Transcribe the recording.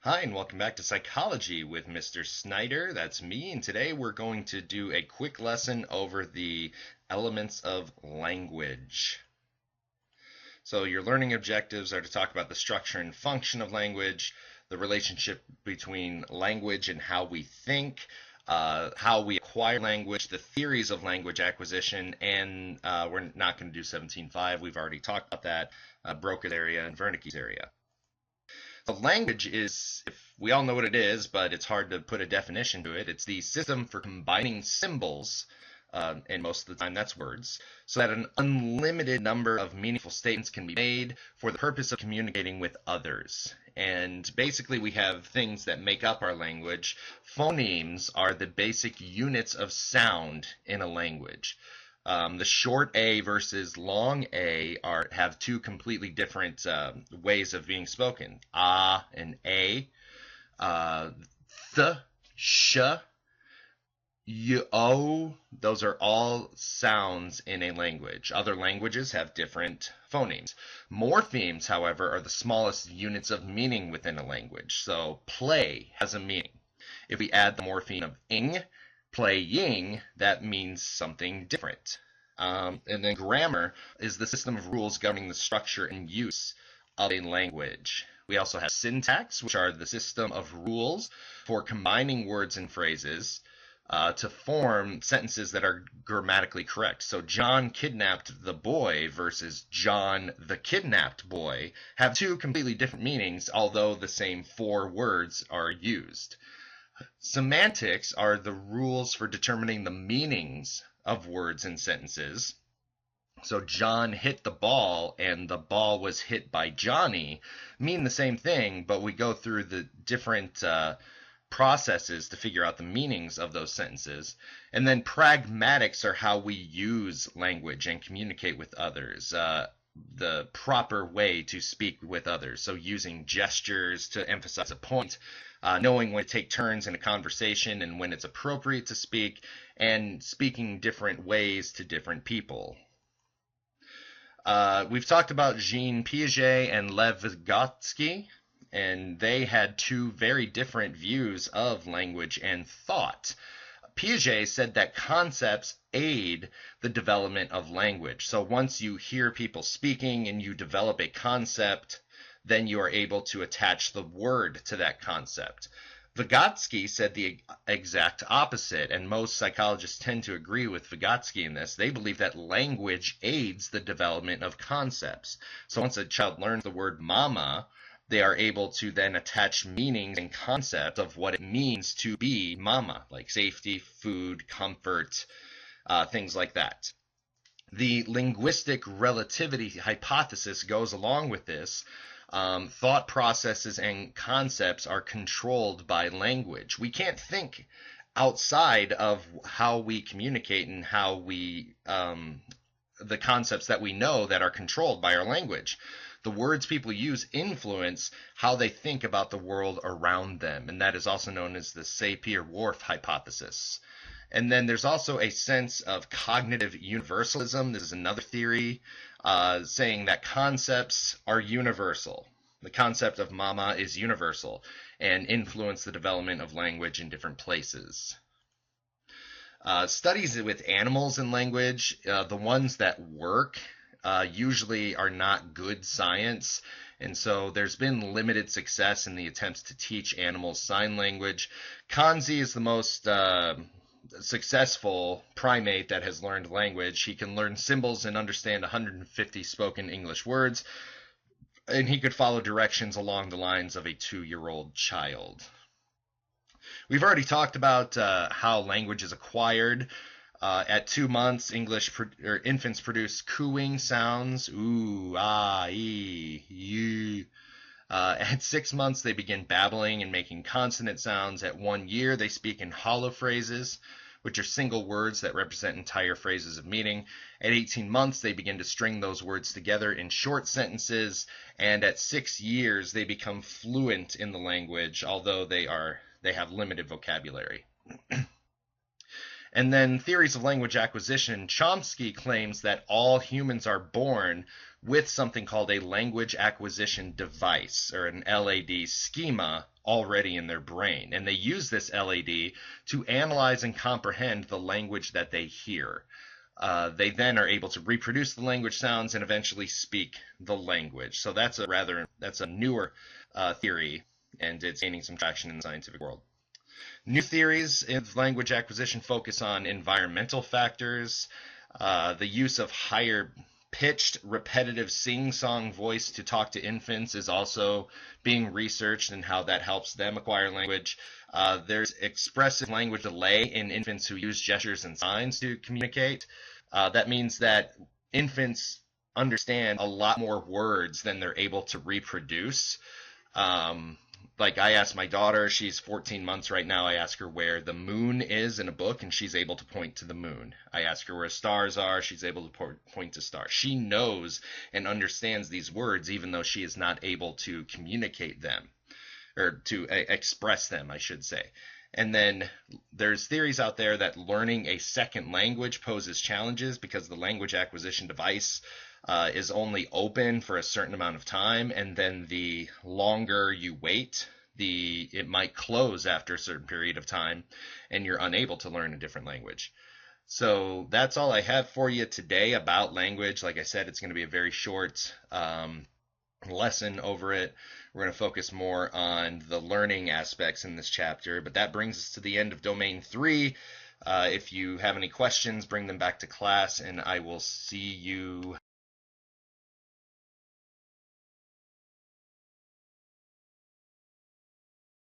Hi, and welcome back to Psychology with Mr. Snyder. That's me, and today we're going to do a quick lesson over the elements of language. So, your learning objectives are to talk about the structure and function of language, the relationship between language and how we think, how we acquire language, the theories of language acquisition, and we're not going to do 17.5. We've already talked about that, Broca's area and Wernicke's area. The language is, if we all know what it is, but it's hard to put a definition to it. It's the system for combining symbols, and most of the time that's words, so that an unlimited number of meaningful statements can be made for the purpose of communicating with others. And basically we have things that make up our language. Phonemes are the basic units of sound in a language. The short A versus long A have two completely different ways of being spoken. Ah and A. Th, sh, y, o. Those are all sounds in a language. Other languages have different phonemes. Morphemes, however, are the smallest units of meaning within a language. So play has a meaning. If we add the morpheme of ing, playing, that means something different. And then grammar is the system of rules governing the structure and use of a language. We also have syntax, which are the system of rules for combining words and phrases to form sentences that are grammatically correct. So John kidnapped the boy versus John the kidnapped boy have two completely different meanings, although the same four words are used. Semantics are the rules for determining the meanings of words and sentences. So John hit the ball and the ball was hit by Johnny mean the same thing, but we go through the different processes to figure out the meanings of those sentences. And then pragmatics are how we use language and communicate with others. The proper way to speak with others. So using gestures to emphasize a point, knowing when to take turns in a conversation and when it's appropriate to speak, and speaking different ways to different people. We've talked about Jean Piaget and Lev Vygotsky, and they had two very different views of language and thought. Piaget said that concepts aid the development of language. So once you hear people speaking and you develop a concept, then you are able to attach the word to that concept. Vygotsky said the exact opposite, and most psychologists tend to agree with Vygotsky in this. They believe that language aids the development of concepts. So once a child learns the word mama, they are able to then attach meanings and concepts of what it means to be mama, like safety, food, comfort, things like that. The linguistic relativity hypothesis goes along with this. Thought processes and concepts are controlled by language. We can't think outside of how we communicate and how we, the concepts that we know that are controlled by our language. The words people use influence how they think about the world around them, and that is also known as the Sapir-Whorf hypothesis. And then there's also a sense of cognitive universalism. This is another theory saying that concepts are universal. The concept of mama is universal and influence the development of language in different places. Studies with animals and language, the ones that work, usually are not good science, and so there's been limited success in the attempts to teach animals sign language. Kanzi is the most successful primate that has learned language. He can learn symbols and understand 150 spoken English words, and he could follow directions along the lines of a 2-year-old child. We've already talked about how language is acquired. At 2 months, infants produce cooing sounds, ooh, ah, ee, you. At 6 months, they begin babbling and making consonant sounds. At 1 year, they speak in hollow phrases, which are single words that represent entire phrases of meaning. At 18 months, they begin to string those words together in short sentences. And at 6 years, they become fluent in the language, although they have limited vocabulary. And then theories of language acquisition. Chomsky claims that all humans are born with something called a language acquisition device, or an LAD schema, already in their brain. And they use this LAD to analyze and comprehend the language that they hear. They then are able to reproduce the language sounds and eventually speak the language. So that's a newer theory, and it's gaining some traction in the scientific world. New theories of language acquisition focus on environmental factors, the use of higher pitched, repetitive sing-song voice to talk to infants is also being researched, and how that helps them acquire language. There's expressive language delay in infants who use gestures and signs to communicate. That means that infants understand a lot more words than they're able to reproduce. Like I asked my daughter, she's 14 months right now, I ask her where the moon is in a book, and she's able to point to the moon. I ask her where stars are, she's able to point to stars. She knows and understands these words even though she is not able to communicate them, or to express them, I should say. And then there's theories out there that learning a second language poses challenges because the language acquisition device is only open for a certain amount of time, and then the longer you wait, it might close after a certain period of time, and you're unable to learn a different language. So that's all I have for you today about language. Like I said, it's going to be a very short lesson over it. We're going to focus more on the learning aspects in this chapter, but that brings us to the end of Domain 3. If you have any questions, bring them back to class, and I will see you